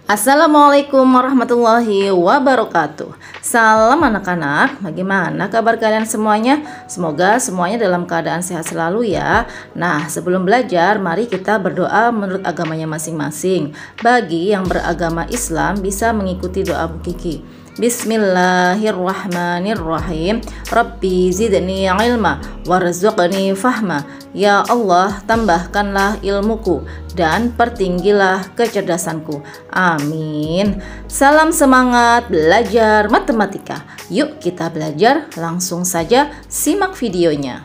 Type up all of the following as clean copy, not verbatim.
Assalamualaikum warahmatullahi wabarakatuh. Salam anak-anak, bagaimana kabar kalian semuanya? Semoga semuanya dalam keadaan sehat selalu ya. Nah, sebelum belajar, mari kita berdoa menurut agamanya masing-masing. Bagi yang beragama Islam bisa mengikuti doa Bu Kiki. Bismillahirrahmanirrahim. Rabbi zidni ilma warzuqni fahma. Ya Allah, tambahkanlah ilmuku dan pertinggilah kecerdasanku. Amin. Salam semangat belajar matematika. Yuk kita belajar, langsung saja simak videonya.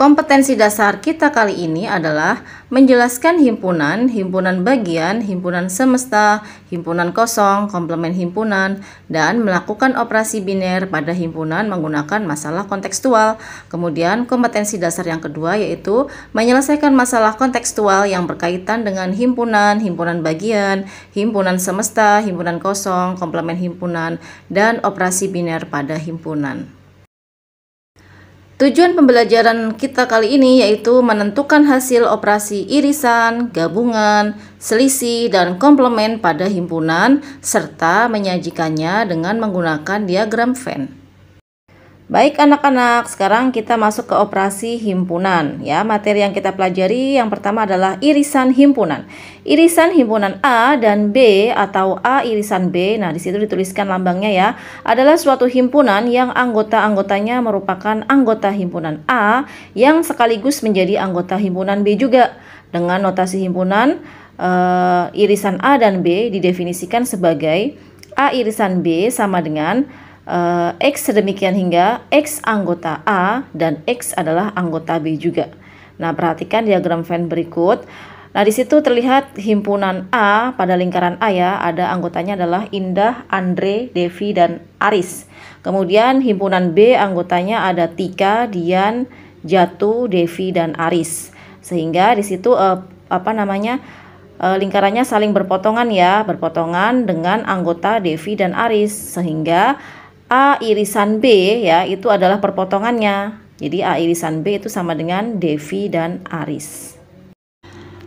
Kompetensi dasar kita kali ini adalah menjelaskan himpunan, himpunan bagian, himpunan semesta, himpunan kosong, komplement himpunan, dan melakukan operasi biner pada himpunan menggunakan masalah kontekstual. Kemudian kompetensi dasar yang kedua yaitu menyelesaikan masalah kontekstual yang berkaitan dengan himpunan, himpunan bagian, himpunan semesta, himpunan kosong, komplement himpunan, dan operasi biner pada himpunan. Tujuan pembelajaran kita kali ini yaitu menentukan hasil operasi irisan, gabungan, selisih, dan komplement pada himpunan, serta menyajikannya dengan menggunakan diagram Venn. Baik anak-anak, sekarang kita masuk ke operasi himpunan ya. Materi yang kita pelajari yang pertama adalah irisan himpunan. Irisan himpunan A dan B atau A irisan B, nah disitu dituliskan lambangnya ya, adalah suatu himpunan yang anggota-anggotanya merupakan anggota himpunan A yang sekaligus menjadi anggota himpunan B juga. Dengan notasi himpunan, irisan A dan B didefinisikan sebagai A irisan B sama dengan X sedemikian hingga X anggota A dan X adalah anggota B juga. Nah, perhatikan diagram Venn berikut. Nah, di situ terlihat himpunan A pada lingkaran A ya, ada anggotanya adalah Indah, Andre, Devi, dan Aris. Kemudian himpunan B anggotanya ada Tika, Dian, Jatu, Devi, dan Aris. Sehingga di situ lingkarannya saling berpotongan ya, berpotongan dengan anggota Devi dan Aris, sehingga A irisan B ya itu adalah perpotongannya. Jadi A irisan B itu sama dengan Devi dan Aris.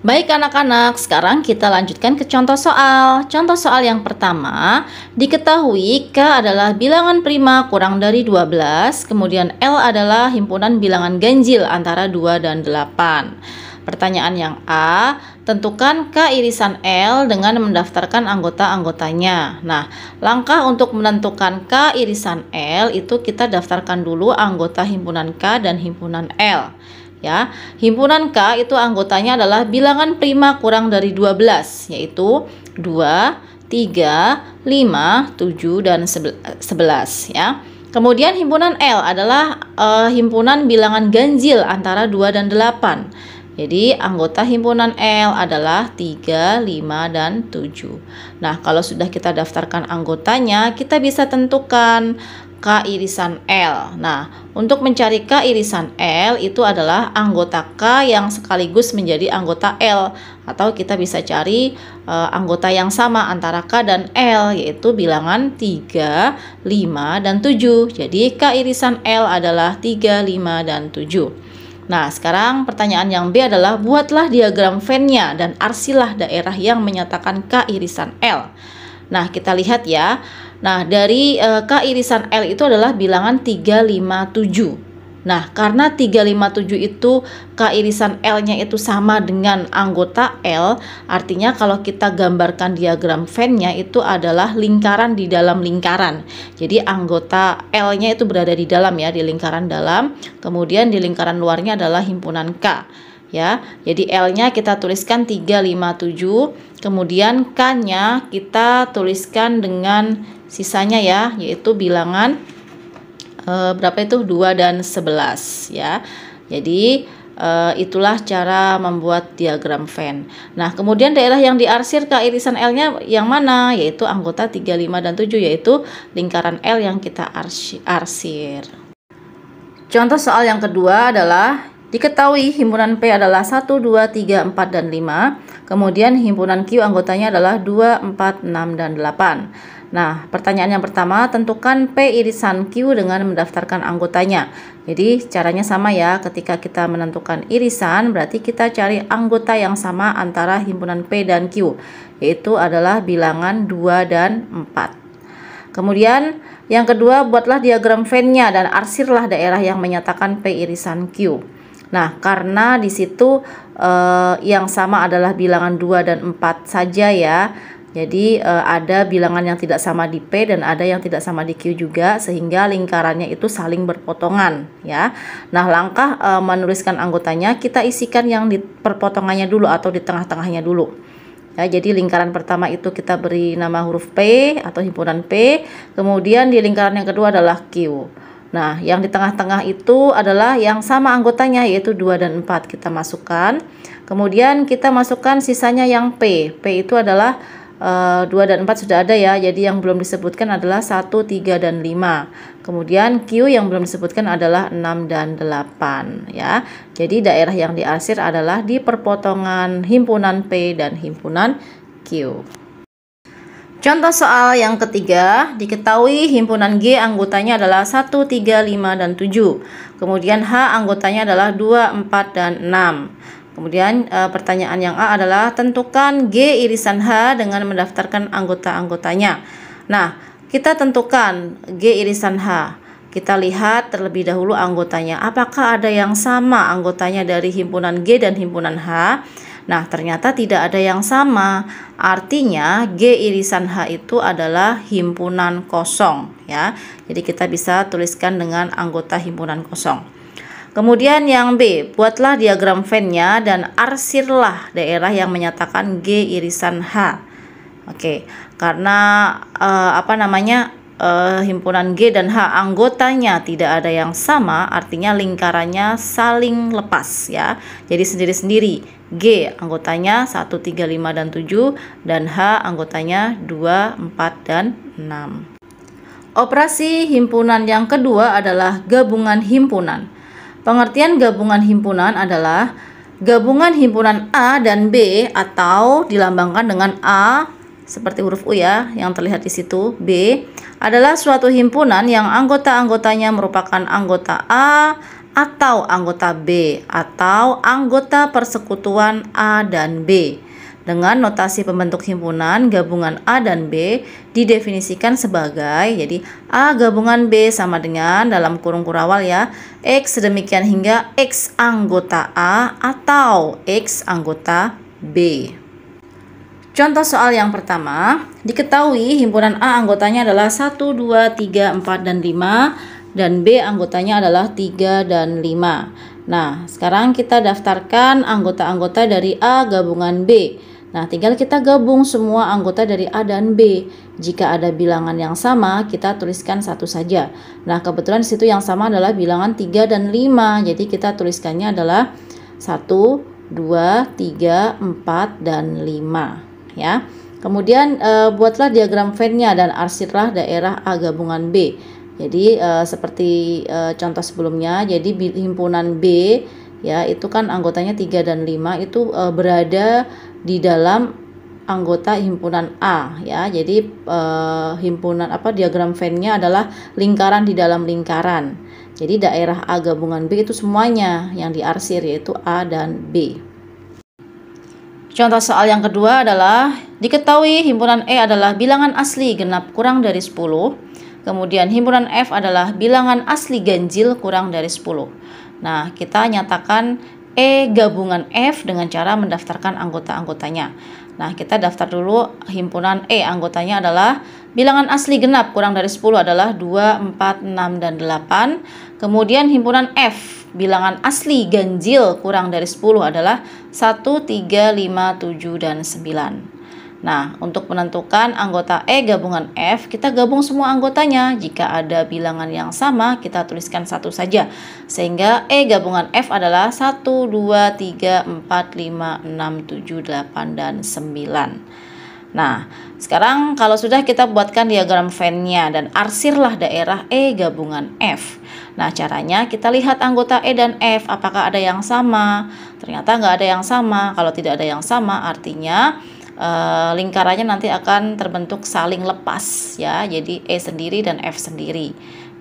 Baik anak-anak, sekarang kita lanjutkan ke contoh soal. Contoh soal yang pertama, diketahui K adalah bilangan prima kurang dari 12, kemudian L adalah himpunan bilangan ganjil antara 2 dan 8. Pertanyaan yang A, tentukan K irisan L dengan mendaftarkan anggota-anggotanya. Nah, langkah untuk menentukan K irisan L itu kita daftarkan dulu anggota himpunan K dan himpunan L. Ya, himpunan K itu anggotanya adalah bilangan prima kurang dari 12, yaitu 2, 3, 5, 7, dan 11 ya. Kemudian himpunan L adalah himpunan bilangan ganjil antara 2 dan 8. Jadi anggota himpunan L adalah 3, 5, dan 7. Nah, kalau sudah kita daftarkan anggotanya, kita bisa tentukan K irisan L. Nah, untuk mencari K irisan L itu adalah anggota K yang sekaligus menjadi anggota L. Atau kita bisa cari anggota yang sama antara K dan L, yaitu bilangan 3, 5, dan 7. Jadi K irisan L adalah 3, 5, dan 7. Nah, sekarang pertanyaan yang B adalah buatlah diagram Venn-nya dan arsilah daerah yang menyatakan K irisan L. Nah, kita lihat ya. Nah, dari K irisan L itu adalah bilangan 3, 5, 7. Nah, karena 3, 5, 7 itu K irisan L-nya itu sama dengan anggota L, artinya kalau kita gambarkan diagram Venn-nya itu adalah lingkaran di dalam lingkaran. Jadi anggota L-nya itu berada di dalam ya, di lingkaran dalam, kemudian di lingkaran luarnya adalah himpunan K. Ya, jadi L-nya kita tuliskan 3, 5, 7, kemudian K-nya kita tuliskan dengan sisanya ya, yaitu bilangan berapa itu? 2 dan 11 ya. Jadi itulah cara membuat diagram Venn. Nah, kemudian daerah yang diarsir K irisan L-nya yang mana? Yaitu anggota 3, 5, dan 7, yaitu lingkaran L yang kita arsir. Contoh soal yang kedua adalah diketahui himpunan P adalah 1, 2, 3, 4, dan 5. Kemudian himpunan Q anggotanya adalah 2, 4, 6, dan 8. Nah, pertanyaan yang pertama, tentukan P irisan Q dengan mendaftarkan anggotanya. Jadi, caranya sama ya, ketika kita menentukan irisan, berarti kita cari anggota yang sama antara himpunan P dan Q, yaitu adalah bilangan 2 dan 4. Kemudian, yang kedua, buatlah diagram Venn-nya dan arsirlah daerah yang menyatakan P irisan Q. Nah, karena di situ yang sama adalah bilangan 2 dan 4 saja ya. Jadi ada bilangan yang tidak sama di P dan ada yang tidak sama di Q juga, sehingga lingkarannya itu saling berpotongan ya. Nah, langkah menuliskan anggotanya, kita isikan yang di perpotongannya dulu atau di tengah-tengahnya dulu. Ya, jadi lingkaran pertama itu kita beri nama huruf P atau himpunan P, kemudian di lingkaran yang kedua adalah Q. Nah, yang di tengah-tengah itu adalah yang sama anggotanya, yaitu 2 dan 4 kita masukkan. Kemudian kita masukkan sisanya yang P. P itu adalah 2 dan 4 sudah ada ya, jadi yang belum disebutkan adalah 1, 3, dan 5. Kemudian Q yang belum disebutkan adalah 6 dan 8 ya. Jadi daerah yang diarsir adalah di perpotongan himpunan P dan himpunan Q. Contoh soal yang ketiga, diketahui himpunan G anggotanya adalah 1, 3, 5, dan 7. Kemudian H anggotanya adalah 2, 4, dan 6. Kemudian pertanyaan yang A adalah tentukan G irisan H dengan mendaftarkan anggota-anggotanya. Nah, kita tentukan G irisan H. Kita lihat terlebih dahulu anggotanya. Apakah ada yang sama anggotanya dari himpunan G dan himpunan H? Nah, ternyata tidak ada yang sama. Artinya G irisan H itu adalah himpunan kosong ya. Jadi kita bisa tuliskan dengan anggota himpunan kosong. Kemudian yang B, buatlah diagram Venn-nya dan arsirlah daerah yang menyatakan G irisan H. Oke, karena himpunan G dan H anggotanya tidak ada yang sama, artinya lingkarannya saling lepas ya. Jadi sendiri-sendiri. G anggotanya 1, 3, 5, dan 7 dan H anggotanya 2, 4, dan 6. Operasi himpunan yang kedua adalah gabungan himpunan. Pengertian gabungan himpunan adalah gabungan himpunan A dan B atau dilambangkan dengan A seperti huruf U ya yang terlihat di situ. B adalah suatu himpunan yang anggota-anggotanya merupakan anggota A atau anggota B atau anggota persekutuan A dan B. Dengan notasi pembentuk himpunan, gabungan A dan B didefinisikan sebagai, jadi A gabungan B sama dengan dalam kurung kurawal ya, X sedemikian hingga X anggota A atau X anggota B. Contoh soal yang pertama, diketahui himpunan A anggotanya adalah 1, 2, 3, 4, dan 5 dan B anggotanya adalah 3 dan 5. Nah, sekarang kita daftarkan anggota-anggota dari A gabungan B. Nah, tinggal kita gabung semua anggota dari A dan B. Jika ada bilangan yang sama, kita tuliskan satu saja. Nah, kebetulan di situ yang sama adalah bilangan 3 dan 5. Jadi kita tuliskannya adalah 1, 2, 3, 4, dan 5 ya. Kemudian buatlah diagram Venn-nya dan arsirlah daerah A gabungan B. Jadi seperti contoh sebelumnya, jadi himpunan B ya itu kan anggotanya 3 dan 5 itu berada di dalam anggota himpunan A ya. Jadi diagram Venn-nya adalah lingkaran di dalam lingkaran. Jadi daerah A gabungan B itu semuanya yang diarsir yaitu A dan B. Contoh soal yang kedua adalah diketahui himpunan E adalah bilangan asli genap kurang dari 10. Kemudian himpunan F adalah bilangan asli ganjil kurang dari 10. Nah, kita nyatakan E gabungan F dengan cara mendaftarkan anggota-anggotanya. Nah, kita daftar dulu himpunan E. Anggotanya adalah bilangan asli genap kurang dari 10 adalah 2, 4, 6, dan 8. Kemudian himpunan F, bilangan asli ganjil kurang dari 10 adalah 1, 3, 5, 7, dan 9. Nah, untuk menentukan anggota E gabungan F, kita gabung semua anggotanya. Jika ada bilangan yang sama, kita tuliskan satu saja. Sehingga E gabungan F adalah 1, 2, 3, 4, 5, 6, 7, 8, dan 9. Nah, sekarang kalau sudah kita buatkan diagram Venn-nya dan arsirlah daerah E gabungan F. Nah, caranya kita lihat anggota E dan F, apakah ada yang sama? Ternyata nggak ada yang sama. Kalau tidak ada yang sama, artinya lingkarannya nanti akan terbentuk saling lepas ya. Jadi E sendiri dan F sendiri.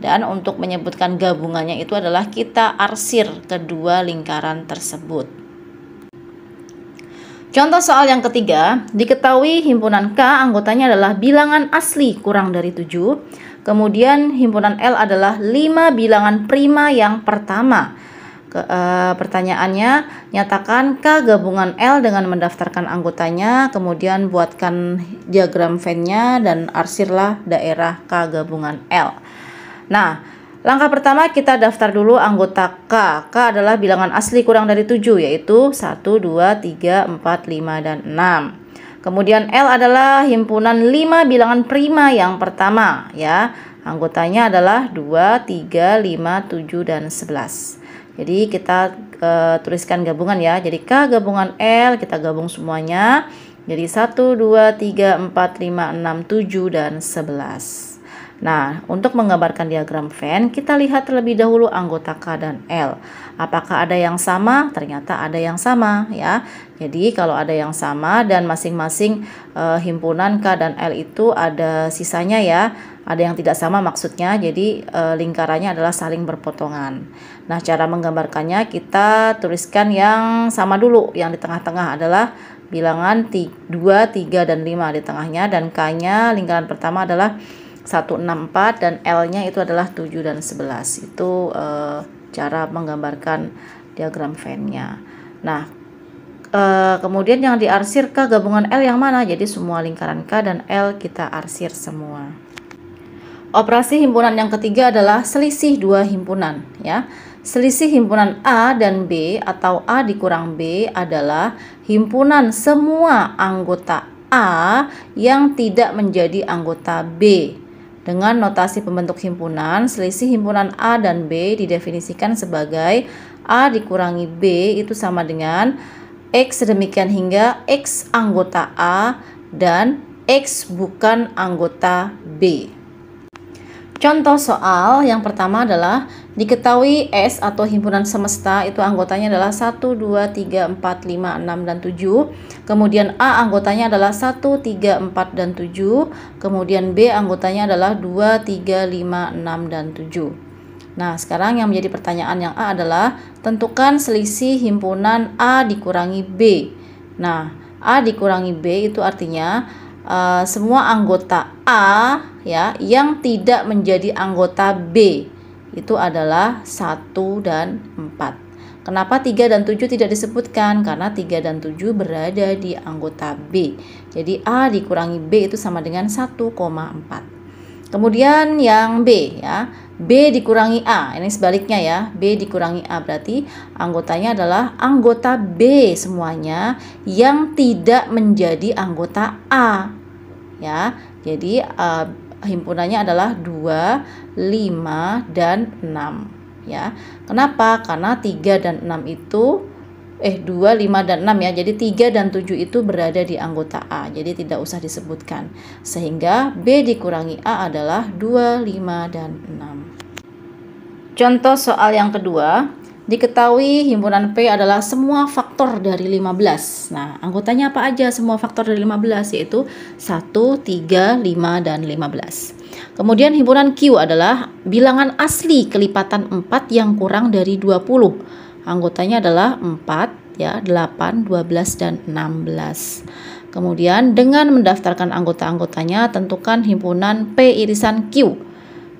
Dan untuk menyebutkan gabungannya itu adalah kita arsir kedua lingkaran tersebut. Contoh soal yang ketiga, diketahui himpunan K anggotanya adalah bilangan asli kurang dari 7. Kemudian himpunan L adalah 5 bilangan prima yang pertama. Pertanyaannya, nyatakan K gabungan L dengan mendaftarkan anggotanya, kemudian buatkan diagram Venn-nya dan arsirlah daerah K gabungan L. Nah, langkah pertama kita daftar dulu anggota K. K adalah bilangan asli kurang dari 7, yaitu 1, 2, 3, 4, 5, dan 6. Kemudian L adalah himpunan 5 bilangan prima yang pertama ya. Anggotanya adalah 2, 3, 5, 7, dan 11. Jadi kita tuliskan gabungan ya. Jadi K gabungan L kita gabung semuanya. Jadi 1, 2, 3, 4, 5, 6, 7, dan 11. Nah, untuk menggambarkan diagram Venn, kita lihat terlebih dahulu anggota K dan L. Apakah ada yang sama? Ternyata ada yang sama ya. Jadi kalau ada yang sama dan masing-masing himpunan K dan L itu ada sisanya ya. Ada yang tidak sama maksudnya. Jadi lingkarannya adalah saling berpotongan. Nah, cara menggambarkannya kita tuliskan yang sama dulu. Yang di tengah-tengah adalah bilangan 2, 3, dan 5 di tengahnya. Dan K-nya lingkaran pertama adalah 1, 6, 4 dan L-nya itu adalah 7 dan 11. Itu cara menggambarkan diagram Venn-nya. Nah, kemudian yang diarsir K gabungan L yang mana? Jadi semua lingkaran K dan L kita arsir semua. Operasi himpunan yang ketiga adalah selisih dua himpunan ya. Selisih himpunan A dan B atau A dikurang B adalah himpunan semua anggota A yang tidak menjadi anggota B. Dengan notasi pembentuk himpunan, selisih himpunan A dan B didefinisikan sebagai A dikurangi B itu sama dengan X sedemikian hingga X anggota A dan X bukan anggota B. Contoh soal yang pertama adalah diketahui S atau himpunan semesta itu anggotanya adalah 1, 2, 3, 4, 5, 6, dan 7. Kemudian A anggotanya adalah 1, 3, 4, dan 7. Kemudian B anggotanya adalah 2, 3, 5, 6, dan 7. Nah, sekarang yang menjadi pertanyaan yang A adalah tentukan selisih himpunan A dikurangi B. Nah, A dikurangi B itu artinya semua anggota A ya yang tidak menjadi anggota B itu adalah 1 dan 4. Kenapa 3 dan 7 tidak disebutkan? Karena 3 dan 7 berada di anggota B. Jadi A dikurangi B itu sama dengan 1,4. Kemudian yang B ya, B dikurangi A. Ini sebaliknya ya, B dikurangi A berarti anggotanya adalah anggota B semuanya yang tidak menjadi anggota A. Ya, jadi himpunannya adalah 2, 5, dan 6 ya. Kenapa? Karena 3 dan 6 itu 2, 5, dan 6 ya. Jadi 3 dan 7 itu berada di anggota A. Jadi tidak usah disebutkan. Sehingga B dikurangi A adalah 2, 5, dan 6. Contoh soal yang kedua, diketahui himpunan P adalah semua faktor dari 15. Nah, anggotanya apa aja semua faktor dari 15? Yaitu 1, 3, 5, dan 15. Kemudian himpunan Q adalah bilangan asli kelipatan 4 yang kurang dari 20. Anggotanya adalah 4, ya, 8, 12, dan 16. Kemudian dengan mendaftarkan anggota-anggotanya, tentukan himpunan P irisan Q.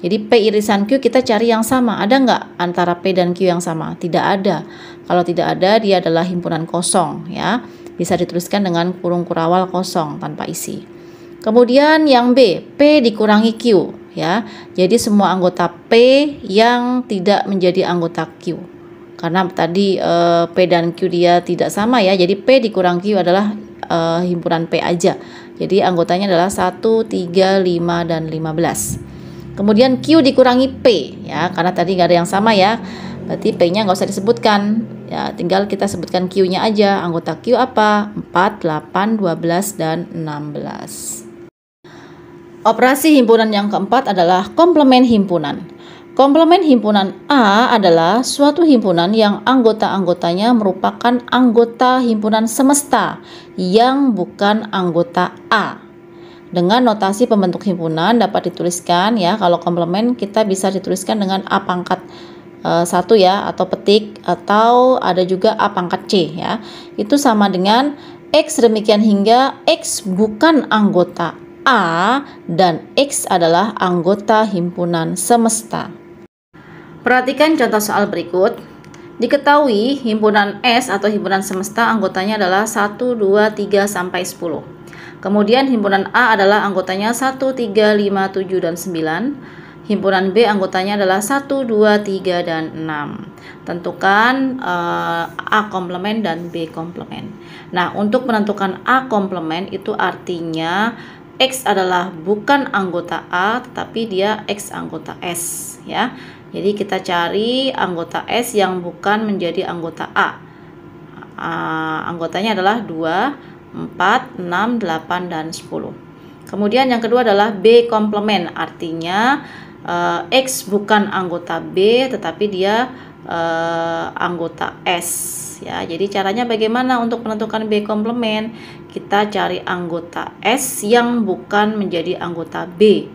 Jadi P irisan Q kita cari yang sama. Ada nggak antara P dan Q yang sama? Tidak ada. Kalau tidak ada, dia adalah himpunan kosong, ya. Bisa dituliskan dengan kurung kurawal kosong tanpa isi. Kemudian yang B, P dikurangi Q, ya. Jadi semua anggota P yang tidak menjadi anggota Q. Karena tadi P dan Q dia tidak sama ya. Jadi P dikurang Q adalah himpunan P aja. Jadi anggotanya adalah 1, 3, 5, dan 15. Kemudian Q dikurangi P ya, karena tadi nggak ada yang sama ya. Berarti P-nya nggak usah disebutkan. Ya, tinggal kita sebutkan Q-nya aja. Anggota Q apa? 4, 8, 12, dan 16. Operasi himpunan yang keempat adalah komplement himpunan. Komplement himpunan A adalah suatu himpunan yang anggota-anggotanya merupakan anggota himpunan semesta yang bukan anggota A. Dengan notasi pembentuk himpunan dapat dituliskan ya, kalau komplement kita bisa dituliskan dengan A pangkat 1 ya, atau petik, atau ada juga A pangkat C ya. Itu sama dengan X demikian hingga X bukan anggota A dan X adalah anggota himpunan semesta. Perhatikan contoh soal berikut. Diketahui himpunan S atau himpunan semesta anggotanya adalah 1, 2, 3, sampai 10. Kemudian himpunan A adalah anggotanya 1, 3, 5, 7, dan 9. Himpunan B anggotanya adalah 1, 2, 3, dan 6. Tentukan A komplement dan B komplement. Nah, untuk menentukan A komplement itu artinya X adalah bukan anggota A, tetapi dia X anggota S ya. Jadi kita cari anggota S yang bukan menjadi anggota A. Anggotanya adalah 2, 4, 6, 8, dan 10. Kemudian yang kedua adalah B komplement, artinya X bukan anggota B tetapi dia anggota S ya. Jadi caranya bagaimana untuk menentukan B komplement? Kita cari anggota S yang bukan menjadi anggota B.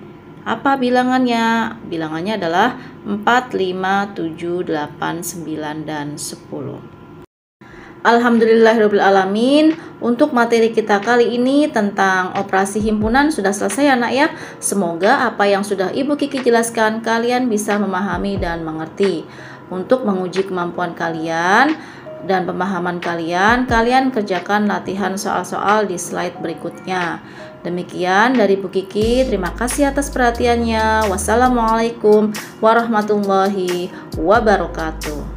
Apa bilangannya? Bilangannya adalah 4, 5, 7, 8, 9, dan 10. Alhamdulillahirabbil alamin. Untuk materi kita kali ini tentang operasi himpunan sudah selesai anak ya. Semoga apa yang sudah Ibu Kiki jelaskan kalian bisa memahami dan mengerti. Untuk menguji kemampuan kalian dan pemahaman kalian kerjakan latihan soal-soal di slide berikutnya. Demikian dari Bu Kiki, terima kasih atas perhatiannya. Wassalamualaikum warahmatullahi wabarakatuh.